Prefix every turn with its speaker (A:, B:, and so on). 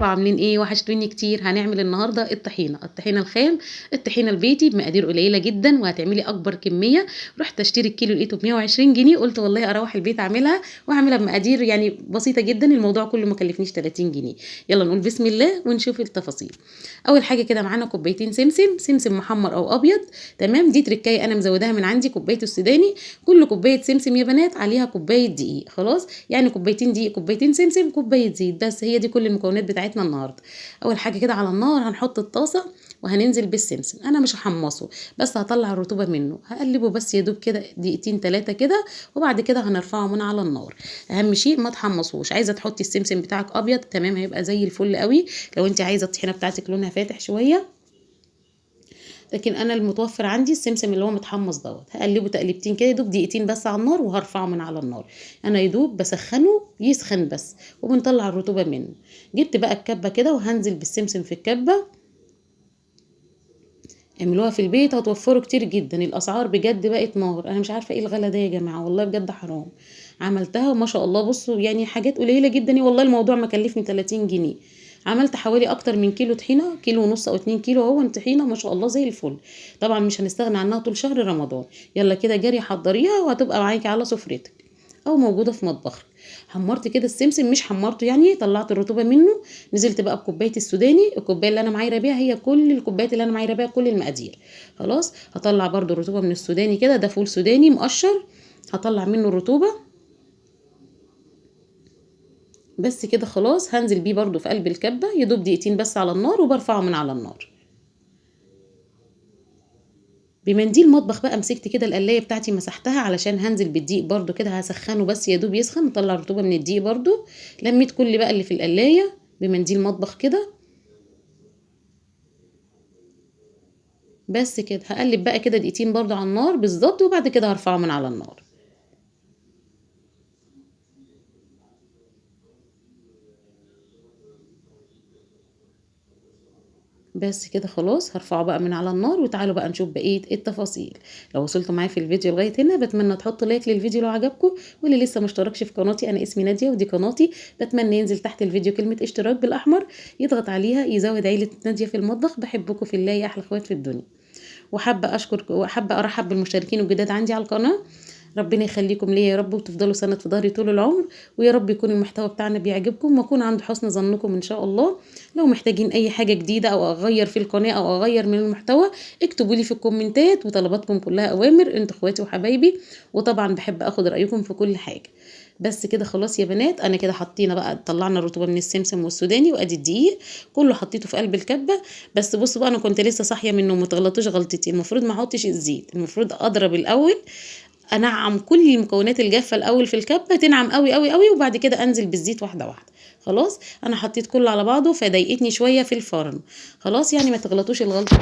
A: عاملين ايه؟ وحشتوني كتير. هنعمل النهارده الطحينه الخام، الطحينه البيتي بمقادير قليله جدا وهتعملي اكبر كميه. رحت اشتري الكيلو لقيته ب 120 جنيه، قلت والله اروح البيت اعملها واعملها بمقادير يعني بسيطه جدا، الموضوع كله ما كلفنيش 30 جنيه. يلا نقول بسم الله ونشوف التفاصيل. اول حاجه كده معانا كوبايتين سمسم محمر او ابيض. تمام، دي تركايه انا مزوداها من عندي، كوبايه السوداني. كل كوبايه سمسم يا بنات عليها كوبايه دقيق، خلاص يعني كوبايتين دقيق، كوبايتين سمسم، كوبايه زيت، بس هي دي كل المكونات بتاعتنا النهارده. اول حاجه كده على النار هنحط الطاسه وهننزل بالسمسم. انا مش هحمصه، بس هطلع الرطوبه منه، هقلبه بس يا دوب كده دقيقتين 3 كده، وبعد كده هنرفعه من على النار. اهم شيء ما تحمصوش. عايزه تحطي السمسم بتاعك ابيض تمام، هيبقى زي الفل قوي. لو انت عايزه الطحينه بتاعتك لونها فاتح شويه، لكن انا المتوفر عندي السمسم اللي هو متحمص دوت. هقلبه تقلبتين كده يدوب دقيقتين بس على النار وهرفعه من على النار. انا يدوب بسخنه يسخن بس، وبنطلع الرطوبه منه. جبت بقى الكبه كده وهنزل بالسمسم في الكبه. اعملوها في البيت هتوفروا كتير جدا. الاسعار بجد بقت نار، انا مش عارفه ايه الغلا ده يا جماعه، والله بجد حرام. عملتها وما شاء الله، بصوا يعني حاجات قليله جدا، والله الموضوع ما كلفني 30 جنيه. عملت حوالي اكتر من كيلو طحينه، كيلو ونص او 2 كيلو اهو طحينه ما شاء الله زي الفل. طبعا مش هنستغنى عنها طول شهر رمضان. يلا كده جري حضريها وهتبقى معاكي على سفرتك او موجوده في مطبخك. حمرت كده السمسم، مش حمرته يعني، طلعت الرطوبه منه. نزلت بقى بكوبايه السوداني، الكوبايه اللي انا معايره بيها هي كل الكوبايات اللي انا معايره بيها كل المقادير. خلاص هطلع برده الرطوبه من السوداني كده، ده فول سوداني مقشر، هطلع منه الرطوبه بس كده. خلاص هنزل بيه برده في قلب الكبه يدوب دقيقتين بس على النار، وبرفعه من على النار. بمنديل مطبخ بقى مسكت كده القلايه بتاعتي مسحتها، علشان هنزل بالدقيق برده كده، هسخنه بس يا دوب يسخن، نطلع الرطوبه من الدقيق برده. لميت كل بقى اللي في القلايه بمنديل مطبخ كده بس كده. هقلب بقى كده دقيقتين برده على النار بالظبط، وبعد كده هرفعه من على النار. بس كده خلاص هرفعه بقى من على النار، وتعالوا بقى نشوف بقيه التفاصيل. لو وصلتوا معايا في الفيديو لغايه هنا بتمنى تحطوا لايك للفيديو لو عجبكم، واللي لسه مشتركش في قناتي، انا اسمي ناديه ودي قناتي، بتمنى ينزل تحت الفيديو كلمه اشتراك بالاحمر، يضغط عليها يزود عيله ناديه في المطبخ. بحبكم في الله يا احلى اخوات في الدنيا. وحابه ارحب بالمشتركين الجداد عندي على القناه. ربنا يخليكم ليا يا رب، وتفضلوا سند في ظهري طول العمر، ويا رب يكون المحتوى بتاعنا بيعجبكم، واكون عند حسن ظنكم ان شاء الله. لو محتاجين اي حاجه جديده او اغير في القناه او اغير من المحتوى، اكتبوا لي في الكومنتات، وطلباتكم كلها اوامر، انتوا اخواتي وحبايبي، وطبعا بحب اخد رايكم في كل حاجه. بس كده خلاص يا بنات، انا كده حطينا بقى، طلعنا الرطوبه من السمسم والسوداني، وادي الدقيق كله حطيته في قلب الكبه. بس بصوا بقى، انا كنت لسه صاحيه منه، ما تغلطوش غلطتي، المفروض ما احطش الزيت، المفروض اضرب الاول، انعم كل المكونات الجافه الاول في الكبه تنعم قوي قوي قوي، وبعد كده انزل بالزيت واحده واحده. خلاص انا حطيت كله على بعضه، فضايقتني شويه في الفرن. خلاص يعني ما تغلطوش الغلطه